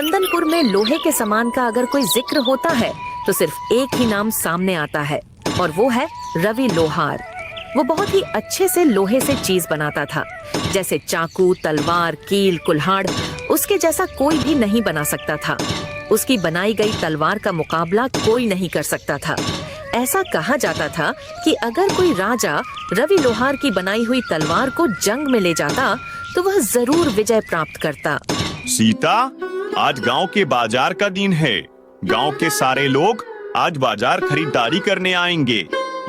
चंदनपुर में लोहे के सामान का अगर कोई जिक्र होता है तो सिर्फ एक ही नाम सामने आता है और वो है रवि लोहार। वो बहुत ही अच्छे से लोहे से चीज बनाता था, जैसे चाकू, तलवार, कील, कुल्हाड़। उसके जैसा कोई भी नहीं बना सकता था। उसकी बनाई गई तलवार का मुकाबला कोई नहीं कर सकता था। ऐसा कहा जाता था कि अगर कोई राजा रवि लोहार की बनाई हुई तलवार को जंग में ले जाता तो वह जरूर विजय प्राप्त करता। सीता, आज गांव के बाजार का दिन है। गांव के सारे लोग आज बाजार खरीदारी करने आएंगे,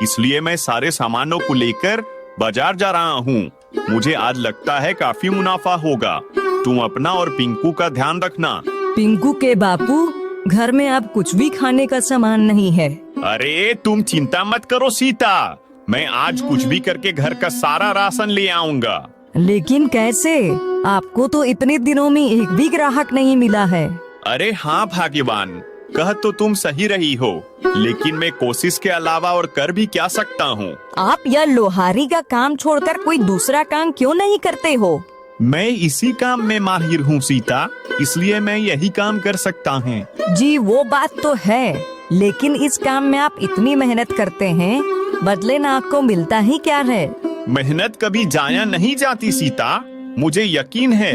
इसलिए मैं सारे सामानों को लेकर बाजार जा रहा हूँ। मुझे आज लगता है काफी मुनाफा होगा। तुम अपना और पिंकू का ध्यान रखना। पिंकू के बापू, घर में अब कुछ भी खाने का सामान नहीं है। अरे तुम चिंता मत करो सीता, मैं आज कुछ भी करके घर का सारा राशन ले आऊंगा। लेकिन कैसे? आपको तो इतने दिनों में एक भी ग्राहक नहीं मिला है। अरे हाँ भाग्यवान, कह तो तुम सही रही हो, लेकिन मैं कोशिश के अलावा और कर भी क्या सकता हूँ। आप यह लोहारी का काम छोड़कर कोई दूसरा काम क्यों नहीं करते हो? मैं इसी काम में माहिर हूँ सीता, इसलिए मैं यही काम कर सकता हूँ। जी वो बात तो है, लेकिन इस काम में आप इतनी मेहनत करते हैं, बदले ना आपको मिलता ही क्या है? मेहनत कभी जाया नहीं जाती सीता, मुझे यकीन है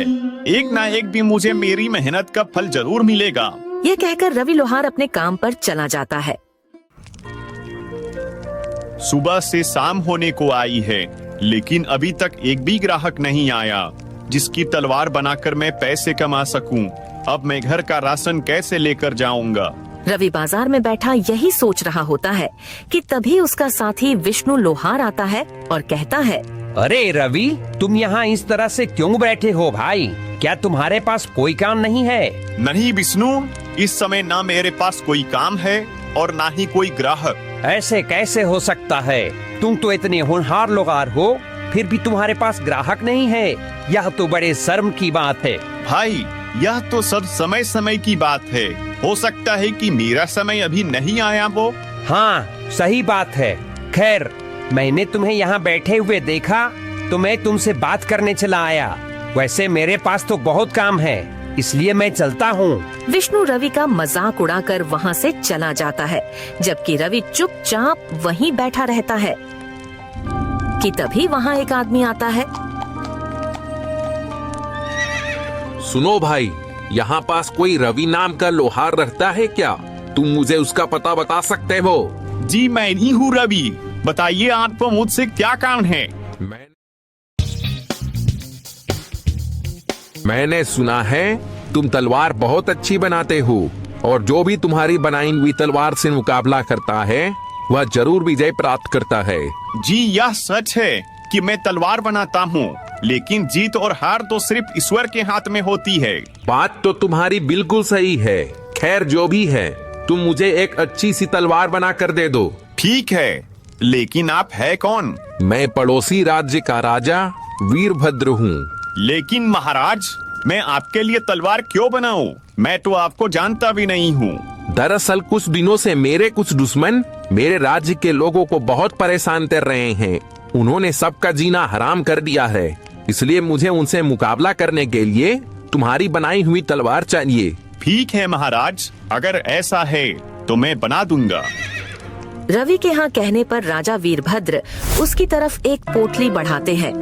एक ना एक दिन मुझे मेरी मेहनत का फल जरूर मिलेगा। ये कहकर रवि लोहार अपने काम पर चला जाता है। सुबह से शाम होने को आई है, लेकिन अभी तक एक भी ग्राहक नहीं आया जिसकी तलवार बनाकर मैं पैसे कमा सकूं। अब मैं घर का राशन कैसे लेकर जाऊंगा? रवि बाजार में बैठा यही सोच रहा होता है कि तभी उसका साथी विष्णु लोहार आता है और कहता है, अरे रवि, तुम यहाँ इस तरह से क्यों बैठे हो भाई? क्या तुम्हारे पास कोई काम नहीं है? नहीं विष्णु, इस समय ना मेरे पास कोई काम है और ना ही कोई ग्राहक। ऐसे कैसे हो सकता है? तुम तो इतने होनहार लोहार हो, फिर भी तुम्हारे पास ग्राहक नहीं है। यह तो बड़े शर्म की बात है। भाई, यह तो सब समय समय की बात है। हो सकता है कि मेरा समय अभी नहीं आया वो। हाँ, सही बात है। खैर, मैंने तुम्हें यहाँ बैठे हुए देखा तो मैं तुमसे बात करने चला आया। वैसे मेरे पास तो बहुत काम है, इसलिए मैं चलता हूँ। विष्णु रवि का मजाक उड़ाकर वहाँ से चला जाता है, जबकि रवि चुपचाप वहीं बैठा रहता है कि तभी वहाँ एक आदमी आता है। सुनो भाई, यहाँ पास कोई रवि नाम का लोहार रहता है क्या? तुम मुझे उसका पता बता सकते हो? जी मैं ही हूँ रवि, बताइए आपको मुझसे क्या काम है? मैंने सुना है तुम तलवार बहुत अच्छी बनाते हो और जो भी तुम्हारी बनाई हुई तलवार से मुकाबला करता है वह जरूर विजय प्राप्त करता है। जी यह सच है कि मैं तलवार बनाता हूँ, लेकिन जीत और हार तो सिर्फ ईश्वर के हाथ में होती है। बात तो तुम्हारी बिल्कुल सही है। खैर जो भी है, तुम मुझे एक अच्छी सी तलवार बना कर दे दो। ठीक है, लेकिन आप है कौन? मैं पड़ोसी राज्य का राजा वीरभद्र हूँ। लेकिन महाराज, मैं आपके लिए तलवार क्यों बनाऊं? मैं तो आपको जानता भी नहीं हूँ। दरअसल कुछ दिनों से मेरे कुछ दुश्मन मेरे राज्य के लोगों को बहुत परेशान कर रहे हैं। उन्होंने सबका जीना हराम कर दिया है, इसलिए मुझे उनसे मुकाबला करने के लिए तुम्हारी बनाई हुई तलवार चाहिए। ठीक है महाराज, अगर ऐसा है तो मैं बना दूंगा। रवि के यहाँ कहने पर राजा वीरभद्र उसकी तरफ एक पोटली बढ़ाते हैं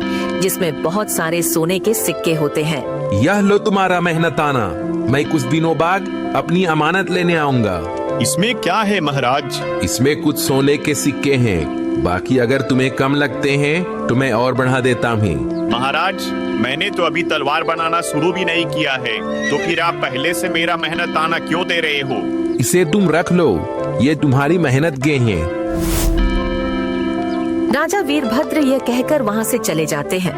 जिसमें बहुत सारे सोने के सिक्के होते हैं। यह लो तुम्हारा मेहनताना, मैं कुछ दिनों बाद अपनी अमानत लेने आऊंगा। इसमें क्या है महाराज? इसमें कुछ सोने के सिक्के हैं, बाकी अगर तुम्हें कम लगते हैं तो मैं और बढ़ा देता हूँ। महाराज, मैंने तो अभी तलवार बनाना शुरू भी नहीं किया है, तो फिर आप पहले से मेरा मेहनताना क्यों दे रहे हो? इसे तुम रख लो, ये तुम्हारी मेहनत के हैं। राजा वीरभद्र यह कहकर वहाँ से चले जाते हैं।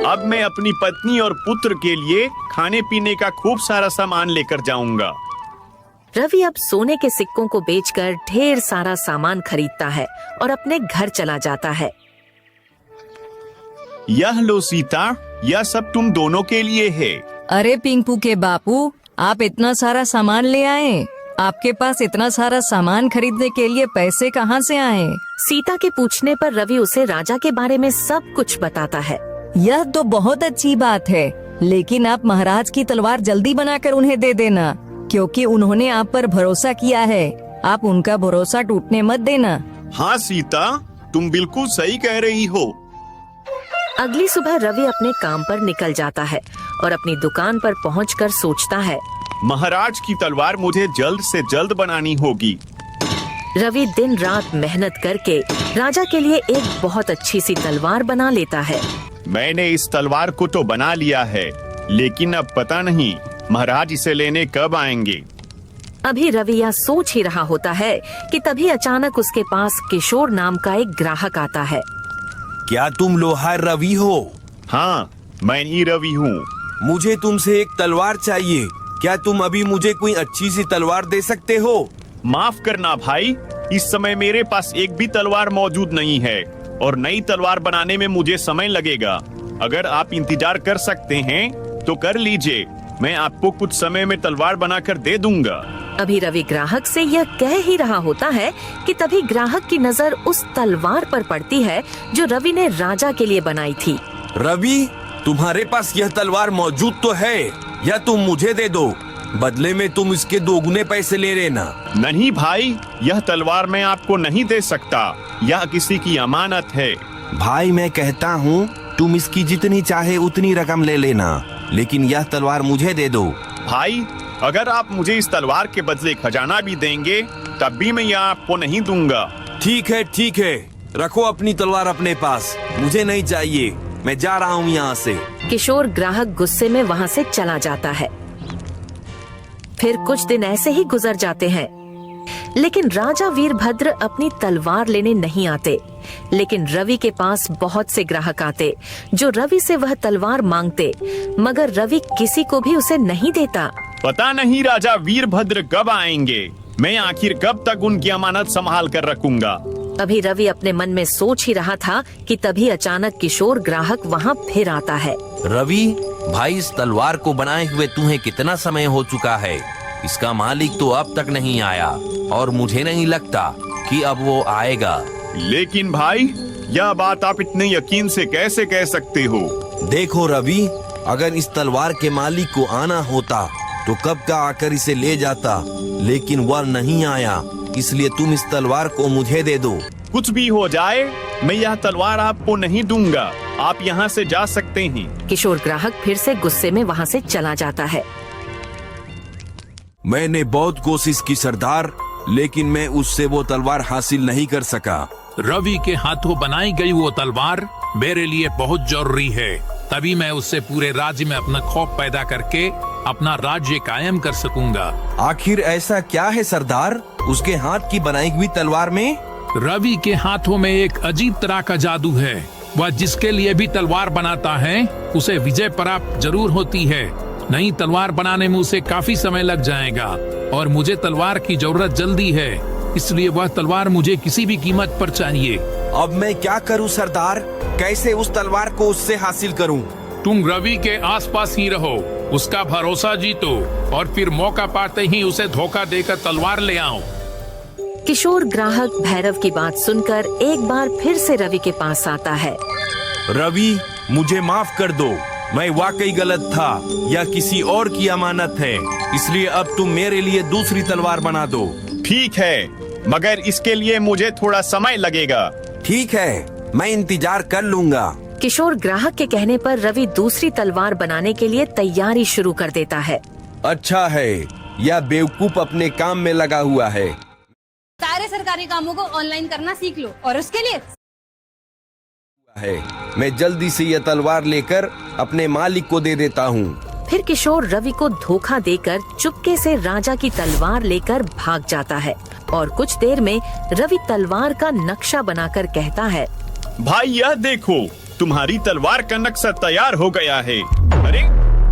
अब मैं अपनी पत्नी और पुत्र के लिए खाने पीने का खूब सारा सामान लेकर जाऊंगा। रवि अब सोने के सिक्कों को बेचकर ढेर सारा सामान खरीदता है और अपने घर चला जाता है। यह लो सीता, यह सब तुम दोनों के लिए है। अरे पिंकू के बापू, आप इतना सारा सामान ले आए? आपके पास इतना सारा सामान खरीदने के लिए पैसे कहाँ से आए? सीता के पूछने पर रवि उसे राजा के बारे में सब कुछ बताता है। यह तो बहुत अच्छी बात है। लेकिन आप महाराज की तलवार जल्दी बनाकर उन्हें दे देना, क्योंकि उन्होंने आप पर भरोसा किया है। आप उनका भरोसा टूटने मत देना। हाँ सीता, तुम बिल्कुल सही कह रही हो। अगली सुबह रवि अपने काम पर निकल जाता है और अपनी दुकान पर पहुंचकर सोचता है, महाराज की तलवार मुझे जल्द से जल्द बनानी होगी। रवि दिन रात मेहनत करके राजा के लिए एक बहुत अच्छी सी तलवार बना लेता है। मैंने इस तलवार को तो बना लिया है, लेकिन अब पता नहीं महाराज इसे लेने कब आएंगे। अभी रवि यह सोच ही रहा होता है कि तभी अचानक उसके पास किशोर नाम का एक ग्राहक आता है। क्या तुम लोहार रवि हो? हाँ, मैं ही रवि हूँ। मुझे तुमसे एक तलवार चाहिए। क्या तुम अभी मुझे कोई अच्छी सी तलवार दे सकते हो? माफ करना भाई, इस समय मेरे पास एक भी तलवार मौजूद नहीं है और नई तलवार बनाने में मुझे समय लगेगा। अगर आप इंतजार कर सकते हैं तो कर लीजिए, मैं आपको कुछ समय में तलवार बनाकर दे दूंगा। अभी रवि ग्राहक से यह कह ही रहा होता है कि तभी ग्राहक की नजर उस तलवार पर पड़ती है जो रवि ने राजा के लिए बनाई थी। रवि, तुम्हारे पास यह तलवार मौजूद तो है, या तुम मुझे दे दो, बदले में तुम इसके दोगुने पैसे ले लेना। नहीं भाई, यह तलवार मैं आपको नहीं दे सकता, यह किसी की अमानत है। भाई मैं कहता हूँ तुम इसकी जितनी चाहे उतनी रकम ले लेना, लेकिन यह तलवार मुझे दे दो। भाई, अगर आप मुझे इस तलवार के बदले खजाना भी देंगे तब भी मैं यह आपको नहीं दूंगा। ठीक है, रखो अपनी तलवार अपने पास, मुझे नहीं चाहिए, मैं जा रहा हूँ यहाँ से। किशोर ग्राहक गुस्से में वहाँ से चला जाता है। फिर कुछ दिन ऐसे ही गुजर जाते हैं, लेकिन राजा वीरभद्र अपनी तलवार लेने नहीं आते। लेकिन रवि के पास बहुत से ग्राहक आते जो रवि से वह तलवार मांगते, मगर रवि किसी को भी उसे नहीं देता। पता नहीं राजा वीरभद्र कब आएंगे, मैं आखिर कब तक उनकी अमानत संभाल कर रखूंगा। अभी रवि अपने मन में सोच ही रहा था कि तभी अचानक किशोर ग्राहक वहाँ फिर आता है। रवि भाई, इस तलवार को बनाए हुए तुम्हें कितना समय हो चुका है? इसका मालिक तो अब तक नहीं आया और मुझे नहीं लगता कि अब वो आएगा। लेकिन भाई, यह बात आप इतने यकीन से कैसे कह सकते हो? देखो रवि, अगर इस तलवार के मालिक को आना होता तो कब का आकर इसे ले जाता, लेकिन वह नहीं आया, इसलिए तुम इस तलवार को मुझे दे दो। कुछ भी हो जाए, मैं यह तलवार आपको नहीं दूंगा, आप यहाँ से जा सकते हैं। किशोर ग्राहक फिर से गुस्से में वहाँ से चला जाता है। मैंने बहुत कोशिश की सरदार, लेकिन मैं उससे वो तलवार हासिल नहीं कर सका। रवि के हाथों बनाई गई वो तलवार मेरे लिए बहुत जरूरी है, तभी मैं उससे पूरे राज्य में अपना खौफ पैदा करके अपना राज्य कायम कर सकूंगा। आखिर ऐसा क्या है सरदार उसके हाथ की बनाई हुई तलवार में? रवि के हाथों में एक अजीब तरह का जादू है। वह जिसके लिए भी तलवार बनाता है उसे विजय प्राप्त जरूर होती है। नई तलवार बनाने में उसे काफी समय लग जाएगा और मुझे तलवार की जरूरत जल्दी है, इसलिए वह तलवार मुझे किसी भी कीमत पर चाहिए। अब मैं क्या करूं सरदार? कैसे उस तलवार को उससे हासिल करूं? तुम रवि के आसपास ही रहो, उसका भरोसा जीतो और फिर मौका पाते ही उसे धोखा देकर तलवार ले आओ। किशोर ग्राहक भैरव की बात सुनकर एक बार फिर से रवि के पास आता है। रवि, मुझे माफ कर दो, मैं वाकई गलत था, यह किसी और की अमानत है, इसलिए अब तुम मेरे लिए दूसरी तलवार बना दो। ठीक है, मगर इसके लिए मुझे थोड़ा समय लगेगा। ठीक है, मैं इंतजार कर लूंगा। किशोर ग्राहक के कहने पर रवि दूसरी तलवार बनाने के लिए तैयारी शुरू कर देता है। अच्छा है, यह बेवकूफ अपने काम में लगा हुआ है। सारे सरकारी कामों को ऑनलाइन करना सीख लो और उसके लिए मैं जल्दी से यह तलवार लेकर अपने मालिक को दे देता हूँ। फिर किशोर रवि को धोखा देकर चुपके से राजा की तलवार लेकर भाग जाता है और कुछ देर में रवि तलवार का नक्शा बनाकर कहता है, भाई यह देखो, तुम्हारी तलवार का नक्शा तैयार हो गया है। अरे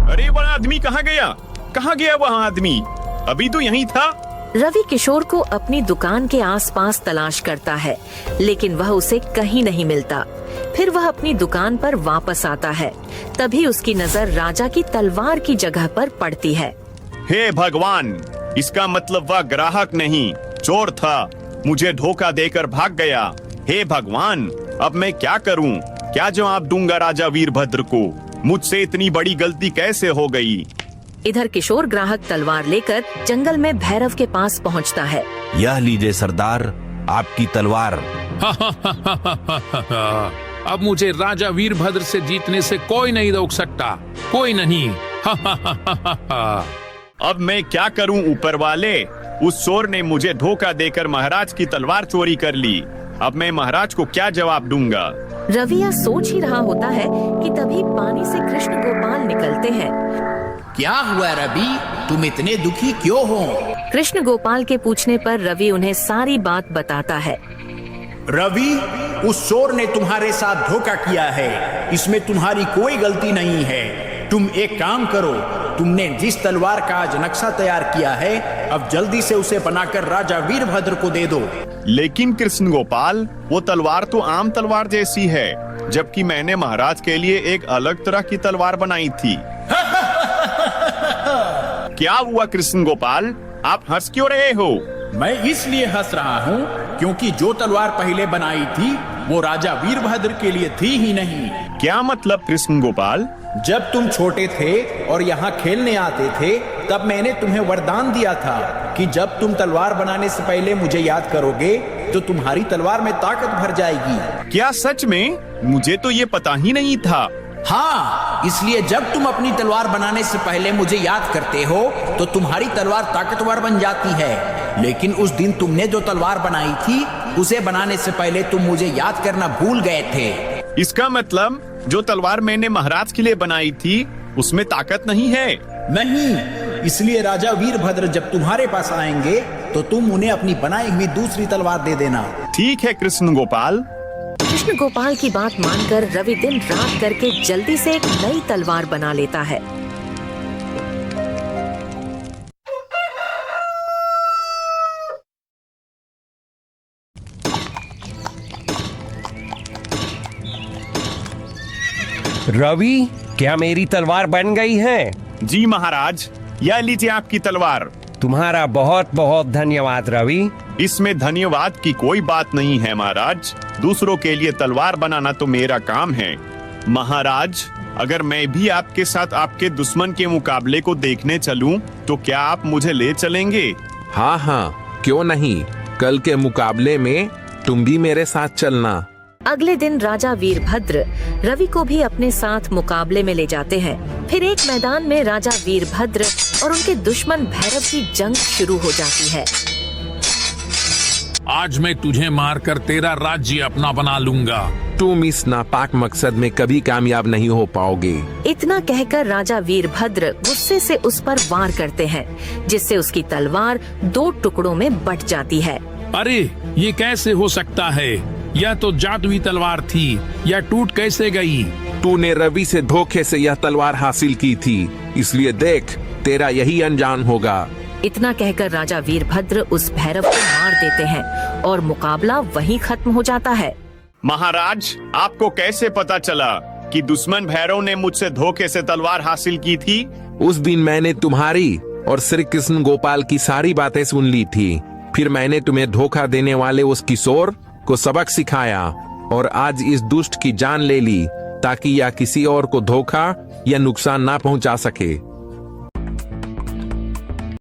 अरे, वह आदमी कहाँ गया? कहाँ गया वह आदमी? अभी तो यहीं था। रवि किशोर को अपनी दुकान के आसपास तलाश करता है, लेकिन वह उसे कहीं नहीं मिलता। फिर वह अपनी दुकान पर वापस आता है। तभी उसकी नजर राजा की तलवार की जगह पर पड़ती है। हे भगवान, इसका मतलब वह ग्राहक नहीं, चोर था, मुझे धोखा देकर भाग गया। हे भगवान, अब मैं क्या करूं? क्या जवाब दूंगा राजा वीरभद्र को? मुझसे इतनी बड़ी गलती कैसे हो गई? इधर किशोर ग्राहक तलवार लेकर जंगल में भैरव के पास पहुंचता है। यह लीजिए सरदार, आपकी तलवार। अब मुझे राजा वीरभद्र से जीतने से कोई नहीं रोक सकता, कोई नहीं। अब मैं क्या करूं ऊपर वाले? उस चोर ने मुझे धोखा देकर महाराज की तलवार चोरी कर ली। अब मैं महाराज को क्या जवाब दूंगा? रवि यह सोच ही रहा होता है कि तभी पानी से कृष्ण गोपाल निकलते हैं। क्या हुआ रवि, तुम इतने दुखी क्यों हो? कृष्ण गोपाल के पूछने पर रवि उन्हें सारी बात बताता है। रवि, उस चोर ने तुम्हारे साथ धोखा किया है, इसमें तुम्हारी कोई गलती नहीं है। तुम एक काम करो, तुमने जिस तलवार का आज नक्शा तैयार किया है, अब जल्दी से उसे बनाकर राजा वीरभद्र को दे दो। लेकिन कृष्ण गोपाल, वो तलवार तो आम तलवार जैसी है, जबकि मैंने महाराज के लिए एक अलग तरह की तलवार बनाई थी। क्या हुआ कृष्ण गोपाल, आप हंस क्यों रहे हो? मैं इसलिए हंस रहा हूँ क्योंकि जो तलवार पहले बनाई थी वो राजा वीरभद्र के लिए थी ही नहीं। क्या मतलब कृष्ण गोपाल? जब तुम छोटे थे और यहाँ खेलने आते थे, तब मैंने तुम्हें वरदान दिया था कि जब तुम तलवार बनाने से पहले मुझे याद करोगे तो तुम्हारी तलवार में ताकत भर जाएगी। क्या सच में? मुझे तो ये पता ही नहीं था। हाँ, इसलिए जब तुम अपनी तलवार बनाने से पहले मुझे याद करते हो तो तुम्हारी तलवार ताकतवर बन जाती है। लेकिन उस दिन तुमने जो तलवार बनाई थी, उसे बनाने से पहले तुम मुझे याद करना भूल गए थे। इसका मतलब जो तलवार मैंने महाराज के लिए बनाई थी उसमें ताकत नहीं है? नहीं, इसलिए राजा वीरभद्र जब तुम्हारे पास आएंगे तो तुम उन्हें अपनी बनाई हुई दूसरी तलवार दे देना। ठीक है कृष्ण गोपाल। कृष्ण गोपाल की बात मानकर रवि दिन रात करके जल्दी से एक नई तलवार बना लेता है। रवि, क्या मेरी तलवार बन गई है? जी महाराज, यह लीजिए आपकी तलवार। तुम्हारा बहुत बहुत धन्यवाद रवि। इसमें धन्यवाद की कोई बात नहीं है महाराज, दूसरों के लिए तलवार बनाना तो मेरा काम है। महाराज, अगर मैं भी आपके साथ आपके दुश्मन के मुकाबले को देखने चलूं, तो क्या आप मुझे ले चलेंगे? हाँ हाँ, क्यों नहीं। कल के मुकाबले में तुम भी मेरे साथ चलना। अगले दिन राजा वीरभद्र रवि को भी अपने साथ मुकाबले में ले जाते हैं। फिर एक मैदान में राजा वीरभद्र और उनके दुश्मन भैरव की जंग शुरू हो जाती है। आज मैं तुझे मारकर तेरा राज्य अपना बना लूंगा। तुम इस नापाक मकसद में कभी कामयाब नहीं हो पाओगे। इतना कहकर राजा वीरभद्र गुस्से से उस पर वार करते हैं, जिससे उसकी तलवार 2 टुकड़ों में बट जाती है। अरे, ये कैसे हो सकता है? यह तो जादुई तलवार थी, यह टूट कैसे गई? तूने रवि से धोखे से यह तलवार हासिल की थी, इसलिए देख, तेरा यही अंजाम होगा। इतना कहकर राजा वीरभद्र उस भैरव को मार देते हैं और मुकाबला वहीं खत्म हो जाता है। महाराज, आपको कैसे पता चला कि दुश्मन भैरव ने मुझसे धोखे से तलवार हासिल की थी? उस दिन मैंने तुम्हारी और श्री कृष्ण गोपाल की सारी बातें सुन ली थी। फिर मैंने तुम्हें धोखा देने वाले उस किशोर को सबक सिखाया और आज इस दुष्ट की जान ले ली, ताकि यह किसी और को धोखा या नुकसान ना पहुंचा सके।